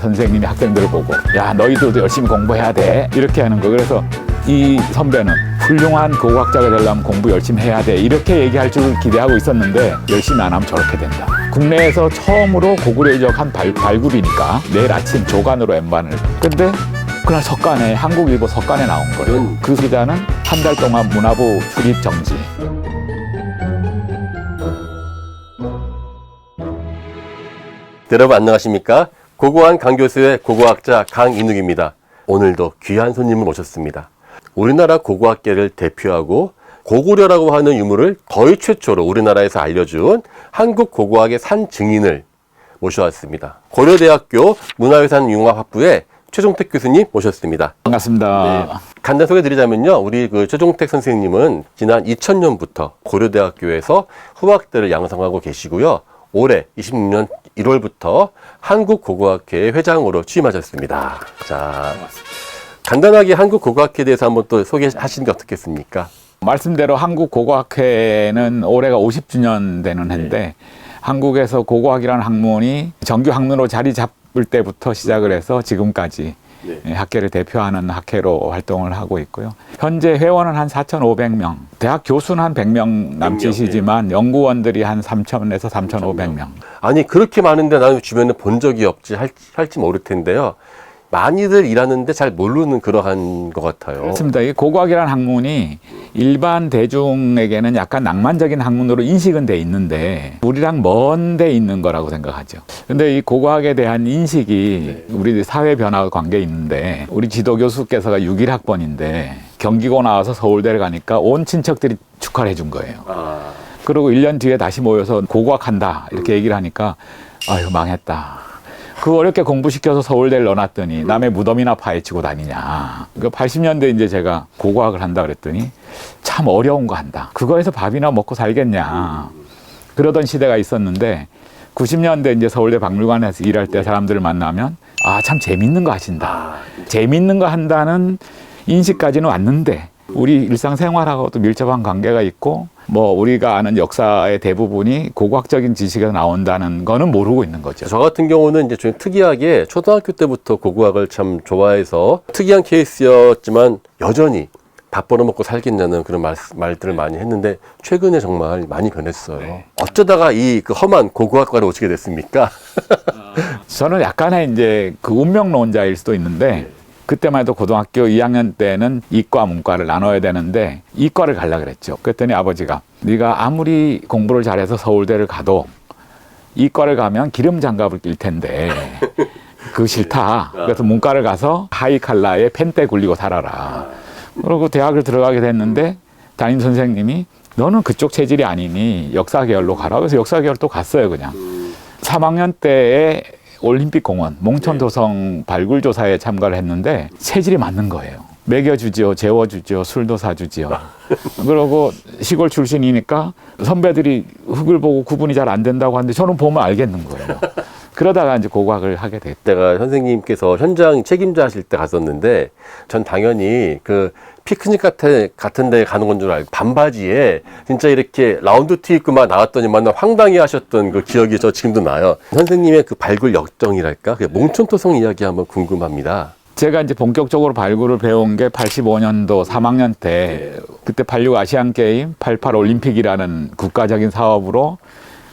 선생님이 학생들을 보고 야 너희들도 열심히 공부해야 돼 이렇게 하는 거. 그래서 이 선배는 훌륭한 고고학자가 되려면 공부 열심히 해야 돼 이렇게 얘기할 줄 기대하고 있었는데 열심히 안 하면 저렇게 된다. 국내에서 처음으로 고구려의적한 발굴이니까 내일 아침 조간으로 엠반을. 근데 그날 석간에 한국일보 석간에 나온 거예요. 그 기자는 한 달 동안 문화부 출입 정지. 여러분 안녕하십니까? 고고한 강교수의 고고학자 강인욱입니다. 오늘도 귀한 손님을 모셨습니다. 우리나라 고고학계를 대표하고 고구려라고 하는 유물을 거의 최초로 우리나라에서 알려준 한국 고고학의 산 증인을 모셔왔습니다. 고려대학교 문화유산융합학부의 최종택 교수님 모셨습니다. 반갑습니다. 네. 간단 소개드리자면요. 우리 최종택 선생님은 지난 2000년부터 고려대학교에서 후학들을 양성하고 계시고요. 올해 26년 1월부터 한국고고학회 회장으로 취임하셨습니다. 자, 간단하게 한국고고학회에 대해서 한번 또 소개하시는 게 어떻겠습니까? 말씀대로 한국고고학회는 올해가 50주년 되는 해인데 한국에서 고고학이라는 학문이 정규 학문으로 자리 잡을 때부터 시작을 해서 지금까지 학계를 대표하는 학회로 활동을 하고 있고요. 현재 회원은 한 4,500명, 대학 교수는 한 100명 남짓이지만 연구원들이 한 3,000에서 3,500명. 아니 그렇게 많은데 나는 주변에 본 적이 없지 할지 모를 텐데요. 많이들 일하는데 잘 모르는 그러한 것 같아요. 그렇습니다. 이 고고학이라는 학문이 일반 대중에게는 약간 낭만적인 학문으로 인식은 돼 있는데 우리랑 먼 데 있는 거라고 생각하죠. 근데 이 고고학에 대한 인식이 우리 사회 변화와 관계 있는데 우리 지도 교수께서가 61학번인데 경기고 나와서 서울대를 가니까 온 친척들이 축하를 해준 거예요. 그리고 1년 뒤에 다시 모여서 고고학한다 이렇게 얘기를 하니까 아유 망했다. 그 어렵게 공부시켜서 서울대를 넣어놨더니 남의 무덤이나 파헤치고 다니냐. 그 80년대 이제 제가 고고학을 한다 그랬더니 참 어려운 거 한다. 그거에서 밥이나 먹고 살겠냐. 그러던 시대가 있었는데 90년대 이제 서울대 박물관에서 일할 때 사람들을 만나면 아, 참 재밌는 거 하신다. 재밌는 거 한다는 인식까지는 왔는데 우리 일상생활하고도 밀접한 관계가 있고 뭐 우리가 아는 역사의 대부분이 고고학적인 지식에서 나온다는 거는 모르고 있는 거죠. 저 같은 경우는 이제 좀 특이하게 초등학교 때부터 고고학을 참 좋아해서 특이한 케이스였지만 여전히 밥 벌어먹고 살겠냐는 그런 말들을 많이 했는데 최근에 정말 많이 변했어요. 네. 어쩌다가 이 험한 고고학과를 오시게 됐습니까? 저는 약간의 이제 그 운명론자일 수도 있는데 그때만 해도 고등학교 2학년 때는 이과, 문과를 나눠야 되는데 이과를 가려고 그랬죠. 그랬더니 아버지가 네가 아무리 공부를 잘해서 서울대를 가도 이과를 가면 기름 장갑을 낄 텐데 그거 싫다. 그래서 문과를 가서 하이 칼라에 펜대 굴리고 살아라. 그리고 대학을 들어가게 됐는데 담임 선생님이 너는 그쪽 체질이 아니니 역사 계열로 가라. 그래서 역사 계열 또 갔어요 그냥. 3학년 때에 올림픽 공원 몽천도성 발굴 조사에 참가를 했는데 체질이 맞는 거예요. 먹여주지요, 재워주지요, 술도 사주지요. 그러고 시골 출신이니까 선배들이 흙을 보고 구분이 잘 안 된다고 하는데 저는 보면 알겠는 거예요. 그러다가 이제 고고학을 하게 됐죠. 제가 선생님께서 현장 책임자 하실 때 갔었는데 전 당연히 그 피크닉 같은 데 가는 건 줄 알고 반바지에 진짜 이렇게 라운드 티 입고 막 나왔더니만 황당해 하셨던 그 기억이 저 지금도 나요. 선생님의 그 발굴 역정이랄까? 그 몽촌토성 이야기 한번 궁금합니다. 제가 이제 본격적으로 발굴을 배운 게 85년도 3학년 때 그때 86 아시안게임, 88 올림픽이라는 국가적인 사업으로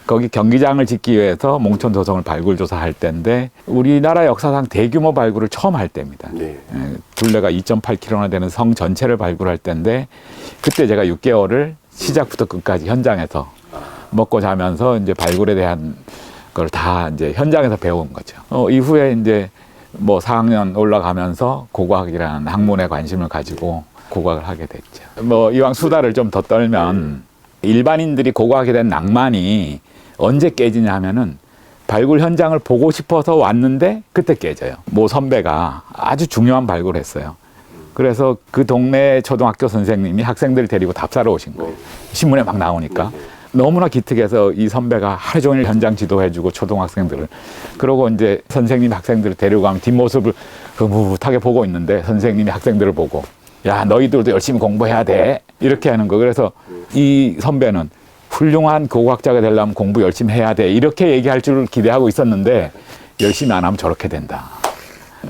거기 경기장을 짓기 위해서 몽촌도성을 발굴 조사할 때인데 우리나라 역사상 대규모 발굴을 처음 할 때입니다. 둘레가 2.8km나 되는 성 전체를 발굴할 때인데 그때 제가 6개월을 시작부터 끝까지 현장에서 먹고 자면서 이제 발굴에 대한 걸 다 이제 현장에서 배운 거죠. 이후에 이제 뭐 4학년 올라가면서 고고학이라는 학문에 관심을 가지고 고고학을 하게 됐죠. 뭐 이왕 수다를 좀 더 떨면 일반인들이 고고학에 대한 낭만이 언제 깨지냐 하면은 발굴 현장을 보고 싶어서 왔는데 그때 깨져요. 모 선배가 아주 중요한 발굴을 했어요. 그래서 그 동네 초등학교 선생님이 학생들을 데리고 답사러 오신 거예요. 신문에 막 나오니까. 너무나 기특해서 이 선배가 하루 종일 현장 지도해주고 초등학생들을. 그러고 이제 선생님이 학생들을 데리고 가면 뒷모습을 흐뭇하게 보고 있는데 선생님이 학생들을 보고 야 너희들도 열심히 공부해야 돼. 이렇게 하는 거. 그래서 이 선배는 훌륭한 고고학자가 되려면 공부 열심히 해야 돼. 이렇게 얘기할 줄 기대하고 있었는데 열심히 안 하면 저렇게 된다.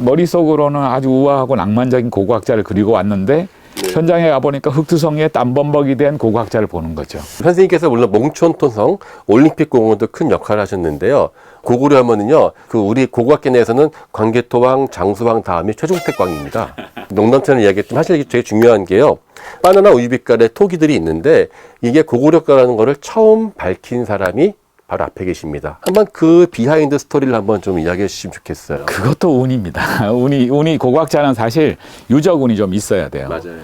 머릿속으로는 아주 우아하고 낭만적인 고고학자를 그리고 왔는데 현장에 가보니까 흙투성이에 땀범벅이 된 고고학자를 보는 거죠. 선생님께서 물론 몽촌토성 올림픽공원도 큰 역할을 하셨는데요. 고구려 하면은요, 그 우리 고고학계 내에서는 광개토왕, 장수왕 다음이 최종택왕입니다. 농담처럼 이야기했지만 사실 이게 되게 중요한 게요. 바나나 우유빛깔의 토기들이 있는데 이게 고구려가라는 거를 처음 밝힌 사람이 바로 앞에 계십니다. 한번 그 비하인드 스토리를 한번 좀 이야기해 주시면 좋겠어요. 그것도 운입니다. 운이 고고학자는 사실 유적 운이 좀 있어야 돼요. 맞아요.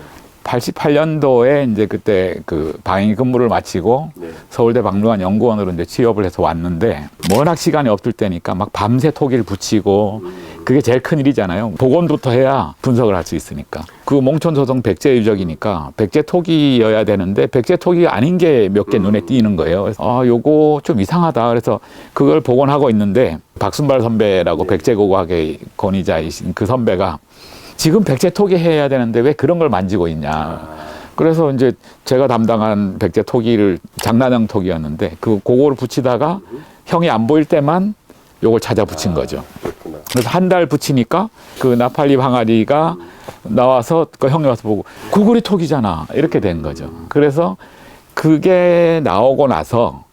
88년도에 이제 그때 그 방위 근무를 마치고 네. 서울대 박물관 연구원으로 이제 취업을 해서 왔는데 워낙 시간이 없을 때니까 막 밤새 토기를 붙이고 그게 제일 큰 일이잖아요. 복원부터 해야 분석을 할 수 있으니까. 그 몽촌소성 백제 유적이니까 백제 토기여야 되는데 백제 토기가 아닌 게 몇 개 눈에 띄는 거예요. 그래서 아, 요거 좀 이상하다. 그래서 그걸 복원하고 있는데 박순발 선배라고 백제 고고학의 권위자이신 그 선배가 지금 백제 토기 해야 되는데 왜 그런 걸 만지고 있냐. 그래서 이제 제가 담당한 백제 토기를 장난형 토기였는데 그 그거를 붙이다가 형이 안 보일 때만 요걸 찾아 붙인 거죠. 그렇구나. 그래서 한 달 붙이니까 그 나팔리 항아리가 나와서 그 형이 와서 보고 고구려 토기잖아. 이렇게 된 거죠. 그래서 그게 나오고 나서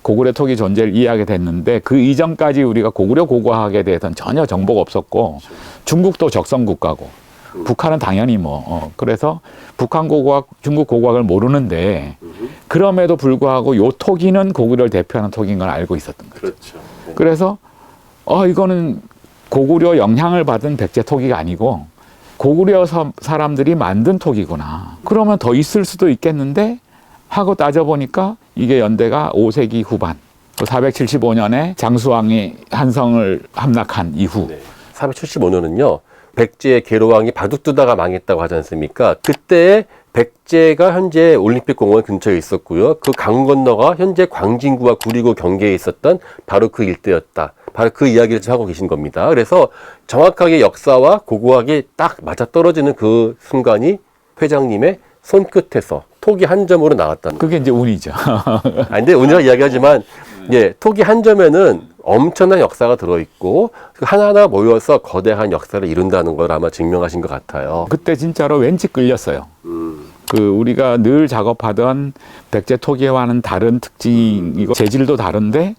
고구려 토기 존재를 이해하게 됐는데 그 이전까지 우리가 고구려 고고학에 대해서는 전혀 정보가 없었고 중국도 적성 국가고 북한은 당연히 그래서 북한 고고학, 중국 고고학을 모르는데 그럼에도 불구하고 요 토기는 고구려를 대표하는 토기인 걸 알고 있었던 거죠. 그렇죠. 네. 그래서 이거는 고구려 영향을 받은 백제 토기가 아니고 고구려 사람들이 만든 토기구나. 그러면 더 있을 수도 있겠는데 하고 따져보니까 이게 연대가 5세기 후반 475년에 장수왕이 한성을 함락한 이후 네. 475년은요, 백제의 계로왕이 바둑두다가 망했다고 하지 않습니까? 그때 백제가 현재 올림픽공원 근처에 있었고요. 그 강 건너가 현재 광진구와 구리구 경계에 있었던 바로 그 일대였다. 바로 그 이야기를 지금 하고 계신 겁니다. 그래서 정확하게 역사와 고고학이 딱 맞아떨어지는 그 순간이 회장님의 손끝에서 토기 한 점으로 나왔다는 그게 이제 운이죠. 근데 오늘 이야기하지만, 예, 토기 한 점에는 엄청난 역사가 들어있고, 그 하나하나 모여서 거대한 역사를 이룬다는 걸 아마 증명하신 것 같아요. 그때 진짜로 왠지 끌렸어요. 그 우리가 늘 작업하던 백제 토기와는 다른 특징이고 재질도 다른데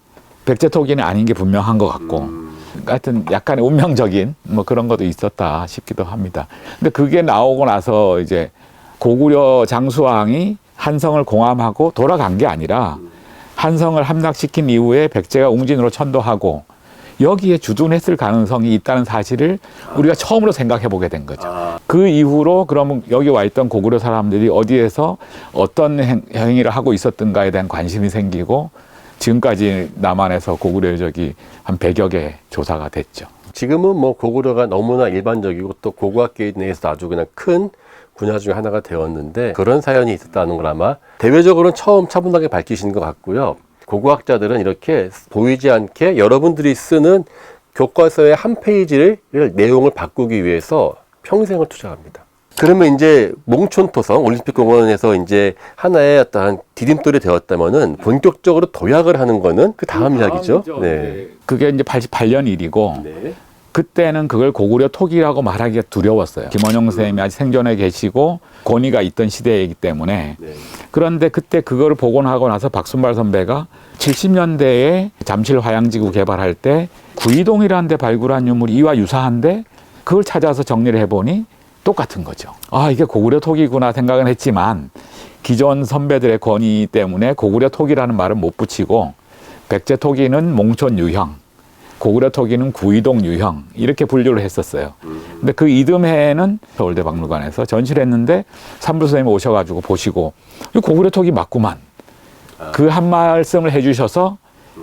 백제 토기는 아닌 게 분명한 것 같고 하여튼 약간의 운명적인 뭐 그런 것도 있었다 싶기도 합니다. 근데 그게 나오고 나서 이제 고구려 장수왕이 한성을 공함하고 돌아간 게 아니라 한성을 함락시킨 이후에 백제가 웅진으로 천도하고 여기에 주둔했을 가능성이 있다는 사실을 우리가 처음으로 생각해 보게 된 거죠. 그 이후로 그러면 여기 와 있던 고구려 사람들이 어디에서 어떤 행위를 하고 있었던가에 대한 관심이 생기고 지금까지 남한에서 고구려 유적이 한 100여 개 조사가 됐죠. 지금은 뭐 고구려가 너무나 일반적이고 또 고고학계 내에서 아주 그냥 큰 분야 중에 하나가 되었는데 그런 사연이 있었다는 걸 아마 대외적으로는 처음 차분하게 밝히신 것 같고요. 고고학자들은 이렇게 보이지 않게 여러분들이 쓰는 교과서의 한 페이지를 내용을 바꾸기 위해서 평생을 투자합니다. 그러면 이제 몽촌토성 올림픽공원에서 이제 하나의 어떤 디딤돌이 되었다면은 본격적으로 도약을 하는 거는 그 다음 이야기죠. 네. 그게 이제 88년 일이고 네. 그때는 그걸 고구려 토기라고 말하기가 두려웠어요. 김원용 선생님이 아직 생존해 계시고 권위가 있던 시대이기 때문에. 네. 그런데 그때 그거를 복원하고 나서 박순발 선배가 70년대에 잠실 화양지구 개발할 때 구이동이라는 데 발굴한 유물이 이와 유사한데 그걸 찾아서 정리를 해보니 똑같은 거죠. 아, 이게 고구려 토기구나 생각은 했지만 기존 선배들의 권위 때문에 고구려 토기라는 말은 못 붙이고 백제 토기는 몽촌 유형, 고구려 토기는 구이동 유형 이렇게 분류를 했었어요. 근데 그 이듬해에는 서울대 박물관에서 전시를 했는데 산부 선생님이 오셔가지고 보시고 이 고구려 토기 맞구만. 그 한 말씀을 해주셔서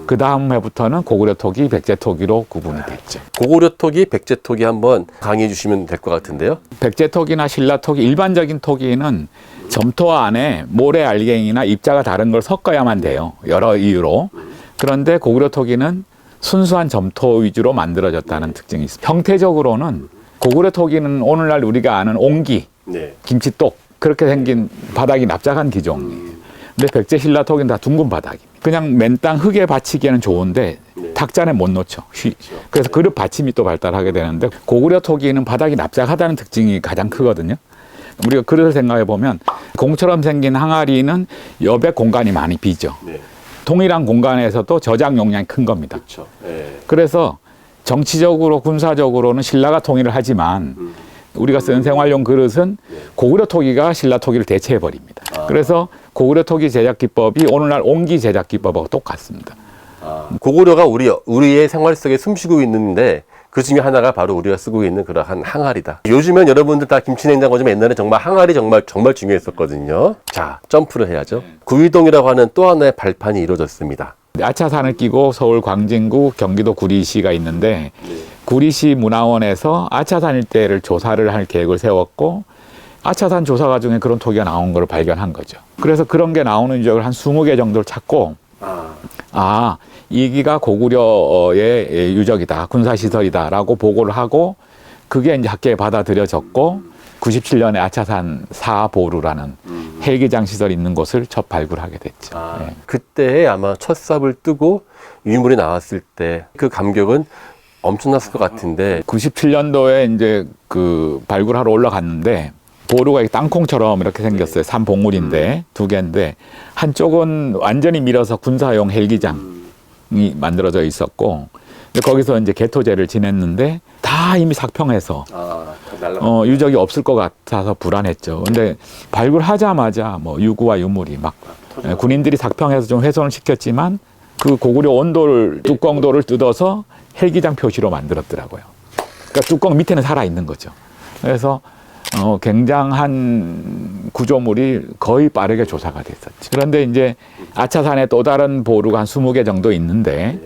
그 다음 해부터는 고구려 토기, 백제 토기로 구분이 됐죠. 고구려 토기, 백제 토기 한번 강의해 주시면 될 것 같은데요. 백제 토기나 신라 토기, 일반적인 토기는 점토 안에 모래 알갱이나 입자가 다른 걸 섞어야만 돼요. 여러 이유로. 그런데 고구려 토기는 순수한 점토 위주로 만들어졌다는 특징이 있습니다. 형태적으로는 고구려 토기는 오늘날 우리가 아는 옹기, 네. 김치똑 그렇게 생긴 바닥이 납작한 기종이에요. 근데 백제 신라토기는 다 둥근 바닥입니다. 그냥 맨땅 흙에 받치기에는 좋은데 탁잔에 못 놓죠. 그래서 그릇 받침이 또 발달하게 되는데 고구려 토기는 바닥이 납작하다는 특징이 가장 크거든요. 우리가 그릇을 생각해 보면 공처럼 생긴 항아리는 여백 공간이 많이 비죠. 동일한 공간에서도 저장 용량이 큰 겁니다. 그렇죠. 그래서 정치적으로 군사적으로는 신라가 통일을 하지만 우리가 쓰는 생활용 그릇은 고구려 토기가 신라 토기를 대체해 버립니다. 그래서 고구려 토기 제작 기법이 오늘날 옹기 제작 기법하고 똑같습니다. 고구려가 우리의 생활 속에 숨쉬고 있는데 그 중에 하나가 바로 우리가 쓰고 있는 그러한 항아리다. 요즘엔 여러분들 다 김치냉장고지만 옛날에 정말 항아리 정말 중요했었거든요. 자, 점프를 해야죠. 구이동이라고 하는 또 하나의 발판이 이루어졌습니다. 아차산을 끼고 서울 광진구 경기도 구리시가 있는데 구리시 문화원에서 아차산 일대를 조사를 할 계획을 세웠고 아차산 조사 과정에 그런 토기가 나온 걸 발견한 거죠. 그래서 그런 게 나오는 유적을 한 20개 정도를 찾고 이기가 고구려의 유적이다, 군사시설이다라고 보고를 하고 그게 이제 학계에 받아들여졌고 97년에 아차산 사보루라는 헬기장 시설이 있는 곳을 첫 발굴하게 됐죠. 그때 아마 첫 삽을 뜨고 유물이 나왔을 때 그 감격은 엄청났을 것 같은데 97년도에 이제 그 발굴하러 올라갔는데 보루가 땅콩처럼 이렇게 생겼어요. 삼봉우리인데 두 개인데 한쪽은 완전히 밀어서 군사용 헬기장이 만들어져 있었고 근데 거기서 이제 개토제를 지냈는데 다 이미 삭평해서 유적이 없을 것 같아서 불안했죠. 근데 발굴하자마자 뭐 유구와 유물이 막 군인들이 삭평해서 좀 훼손을 시켰지만 그 고구려 온돌 뚜껑돌을 뜯어서 헬기장 표시로 만들었더라고요. 그러니까 뚜껑 밑에는 살아 있는 거죠. 그래서 굉장한 구조물이 거의 빠르게 조사가 됐었죠. 그런데 이제 아차산에 또 다른 보루가 한 20개 정도 있는데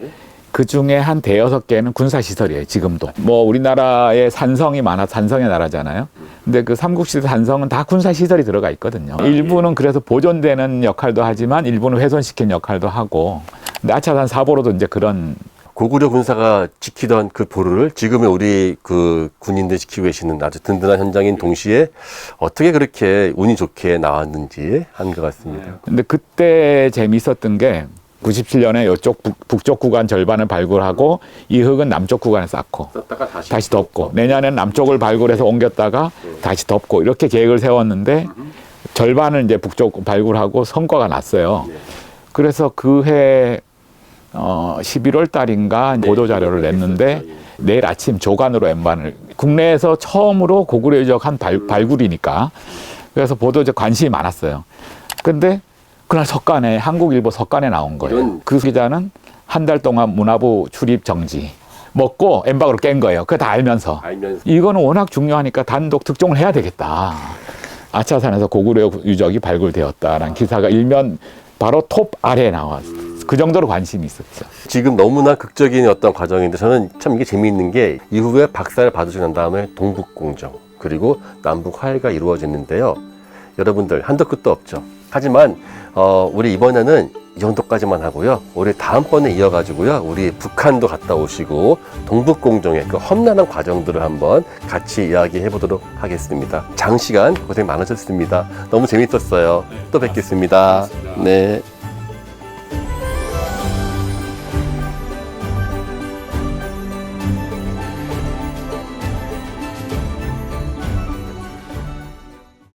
그 중에 한 대여섯 개는 군사시설이에요, 지금도. 뭐 우리나라에 산성이 많아 산성의 나라잖아요. 근데 그 삼국시대 산성은 다 군사시설이 들어가 있거든요. 일부는 그래서 보존되는 역할도 하지만 일부는 훼손시키는 역할도 하고. 근데 아차산 사보로도 이제 그런 고구려 군사가 지키던 그 보루를 지금의 우리 그 군인들 지키고 계시는 아주 든든한 현장인 동시에 어떻게 그렇게 운이 좋게 나왔는지 한 것 같습니다. 근데 그때 재미있었던 게 97년에 이쪽 북쪽 구간 절반을 발굴하고 이 흙은 남쪽 구간에 쌓고 다시 덮고 내년에는 남쪽을 발굴해서 옮겼다가 다시 덮고 이렇게 계획을 세웠는데 절반을 이제 북쪽 발굴하고 성과가 났어요. 그래서 그해 11월 달인가 보도 자료를 냈는데 내일 아침 조간으로 엠반을 국내에서 처음으로 고구려 유적 한 발굴이니까 그래서 보도적 관심이 많았어요. 근데 그날 석간에 한국일보 석간에 나온 거예요. 그 기자는 한 달 동안 문화부 출입 정지 먹고 엠박으로 깬 거예요. 그거 다 알면서 이거는 워낙 중요하니까 단독 특종을 해야 되겠다. 아차산에서 고구려 유적이 발굴되었다라는 기사가 일면 바로 톱 아래에 나왔어요. 그 정도로 관심이 있었죠. 지금 너무나 극적인 어떤 과정인데 저는 참 이게 재미있는 게 이후에 박사를 받으시고 난 다음에 동북공정 그리고 남북화해가 이루어졌는데요. 여러분들 한도 끝도 없죠. 하지만 우리 이번에는 이 정도까지만 하고요. 우리 다음번에 이어가지고요. 우리 북한도 갔다 오시고 동북공정의 그 험난한 과정들을 한번 같이 이야기해 보도록 하겠습니다. 장시간 고생 많으셨습니다. 너무 재밌었어요. 또 뵙겠습니다. 네.